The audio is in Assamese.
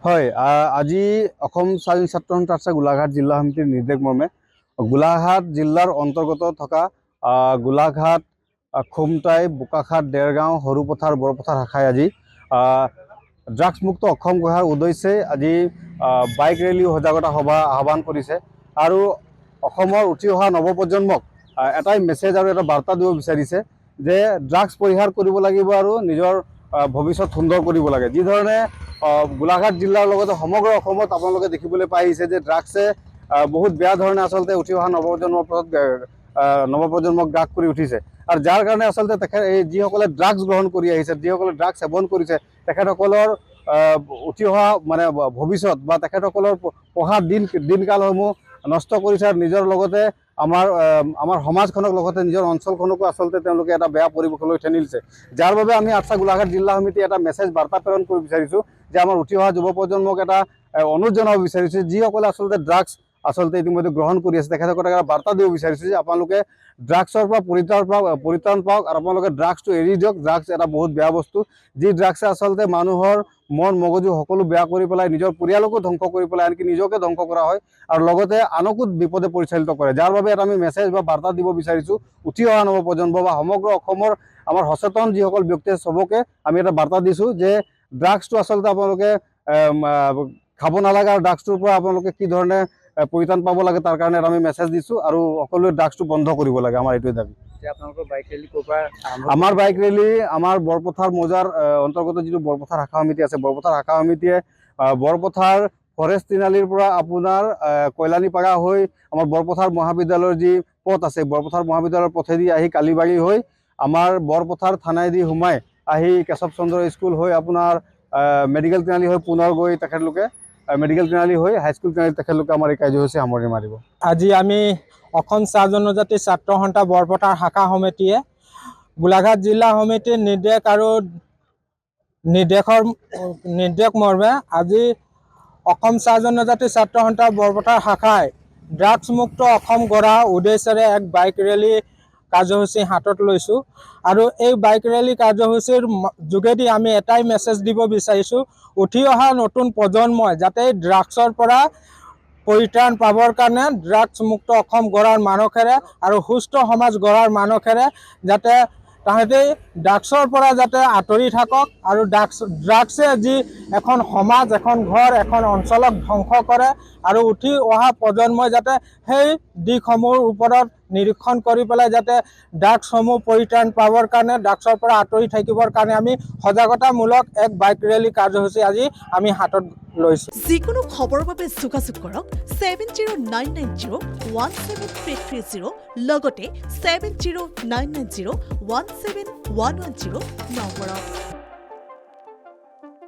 হয়, আজি অসম স্বাধীন ছাত্ৰ সন্থা আছে গোলাঘাট জিলা সমিতিৰ নিৰ্দেশ মৰ্মে গোলাঘাট জিলাৰ অন্তৰ্গত থকা গোলাঘাট, খুমটাই, বোকাখাট, দেৰগাঁও, সৰুপথাৰ, বৰপথাৰ শাখাই আজি ড্ৰাগছ মুক্ত অসম গঢ়াৰ উদ্দেশ্যে আজি বাইক ৰেলী সজাগতা সভা আহ্বান কৰিছে আৰু অসমৰ উঠি অহা নৱপ্ৰজন্মক এটাই মেছেজ আৰু এটা বাৰ্তা দিব বিচাৰিছে যে ড্ৰাগছ পৰিহাৰ কৰিব লাগিব আৰু নিজৰ ভৱিষ্যত সুন্দৰ কৰিব লাগে। যি ধৰণে গোলাঘাট জিলাৰ লগতে সমগ্ৰ অসমত আপোনালোকে দেখিবলৈ পাই আহিছে যে ড্ৰাগছে বহুত বেয়া ধৰণে আচলতে উঠি অহা নৱপ্ৰজন্মক গ্ৰাস কৰি উঠিছে আৰু যাৰ কাৰণে আচলতে এই যিসকলে ড্ৰাগছ গ্ৰহণ কৰি আহিছে, যিসকলে ড্ৰাগছ সেৱন কৰিছে, তেখেতসকলৰ উঠি অহা মানে ভৱিষ্যত বা তেখেতসকলৰ পঢ়া দিনকালসমূহ নষ্ট কৰিছে আৰু নিজৰ লগতে আমাৰ সমাজখনক লগতে নিজৰ অঞ্চলখনকো আচলতে তেওঁলোকে এটা বেয়া পৰিৱেশলৈ ঠেলি দিছে। যাৰ বাবে আমি আটছা গোলাঘাট জিলা সমিতি এটা মেছেজ বাৰ্তা প্ৰেৰণ কৰিব বিচাৰিছোঁ যে আমাৰ উঠি অহা যুৱ প্ৰজন্মক এটা অনুৰোধ জনাব বিচাৰিছোঁ যিসকলে আচলতে ড্ৰাগছ ইতিমধ্যে গ্ৰহণ কৰি আছে তেখেতসকলক এটা বাৰ্তা দিব বিচাৰিছোঁ যে আপোনালোকে ড্ৰাগছৰ পৰা পৰিত্ৰাণ পাওক আৰু আপোনালোকে ড্ৰাগছটো এৰি দিয়ক। ড্ৰাগছ এটা বহুত বেয়া বস্তু, যি ড্ৰাগছে আচলতে মানুহৰ মন মগজু সকলো বেয়া কৰি পেলাই, নিজৰ পৰিয়ালকো ধ্বংস কৰি পেলাই, আনকি নিজকে ধ্বংস কৰা হয় আৰু লগতে আনকো বিপদে পৰিচালিত কৰে। যাৰ বাবে এটা আমি মেছেজ বা বাৰ্তা দিব বিচাৰিছোঁ উঠি অহা নৱপ্ৰজন্ম বা সমগ্ৰ অসমৰ আমাৰ সচেতন যিসকল ব্যক্তি চবকে আমি এটা বাৰ্তা দিছোঁ যে ড্ৰাগছটো আচলতে আপোনালোকে খাব নালাগে আৰু ড্ৰাগছটোৰ পৰা আপোনালোকে কি ধৰণে পৰিত্ৰাণ পাব লাগে তাৰ কাৰণে আমি মেছেজ দিছোঁ আৰু সকলোৱে ড্ৰাগছটো বন্ধ কৰিব লাগে। আমাৰ এইটোৱে দাবী। আপোনালোকৰ বাইক ৰেলী ক'ৰ পৰা? আমাৰ বাইক ৰেলী আমাৰ বৰপথাৰ মৌজাৰ অন্তৰ্গত যিটো বৰপথাৰ শাখা সমিতি আছে, বৰপথাৰ শাখা সমিতিয়ে বৰপথাৰ ফৰেষ্ট তিনিআলিৰ পৰা আপোনাৰ কল্যাণীপাৰা হৈ আমাৰ বৰপথাৰ মহাবিদ্যালয়ৰ যি পথ আছে, বৰপথাৰ মহাবিদ্যালয়ৰ পথেদি আহি কালিবাৰী হৈ আমাৰ বৰপথাৰ থানাইদি সোমাই আহি কেশৱ চন্দ্ৰ স্কুল হৈ আপোনাৰ মেডিকেল তিনিআলি হৈ পুনৰ গৈ তেখেতলোকে মেডিকেল তিনিআলি হৈ হাইস্কুল তিনিআলি তেখেতলোকে আমাৰ এই কাৰ্যসূচী সামৰণি মাৰিব। আজি আমি অসম চাহ জনজাতি ছাত্ৰ সন্থা বৰপথাৰ শাখা সমিতিয়ে গোলাঘাট জিলা সমিতিৰ নিৰ্দেশ মৰ্মে আজি অসম চাহ জনজাতি ছাত্ৰ সন্থা বৰপথাৰ শাখাই ড্ৰাগছ মুক্ত অসম গঢ়াৰ উদ্দেশ্যেৰে এক বাইক ৰেলী কাৰ্যসূচী হাতত লৈছোঁ আৰু এই বাইক ৰেলী কাৰ্যসূচীৰ যোগেদি আমি এটাই মেছেজ দিব বিচাৰিছোঁ, উঠি অহা নতুন প্ৰজন্মই যাতে ড্ৰাগছৰ পৰা পৰিত্ৰাণ পাবৰ কাৰণে ড্ৰাগছ মুক্ত অসম গঢ়াৰ মানসেৰে আৰু সুস্থ সমাজ গঢ়াৰ মানসেৰে যাতে তাহাঁতে ড্ৰাগছৰ পৰা যাতে আঁতৰি থাকক আৰু ড্ৰাগছে যি এখন সমাজ, এখন ঘৰ, এখন অঞ্চলক ধ্বংস কৰে আৰু উঠি অহা প্ৰজন্মই যাতে সেই দিশসমূহৰ ওপৰত নিৰীক্ষণ কৰি পেলাই যাতে ড্ৰাগছসমূহ পৰিত্ৰাণ পাবৰ কাৰণে, ড্ৰাগছৰ পৰা আঁতৰি থাকিবৰ কাৰণে আমি সজাগতামূলক এক বাইক ৰেলী কাৰ্যসূচী আজি আমি হাতত লৈছোঁ। যিকোনো খবৰৰ বাবে যোগাযোগ কৰক 7099017330 লগতে 7099017110 নম্বৰত।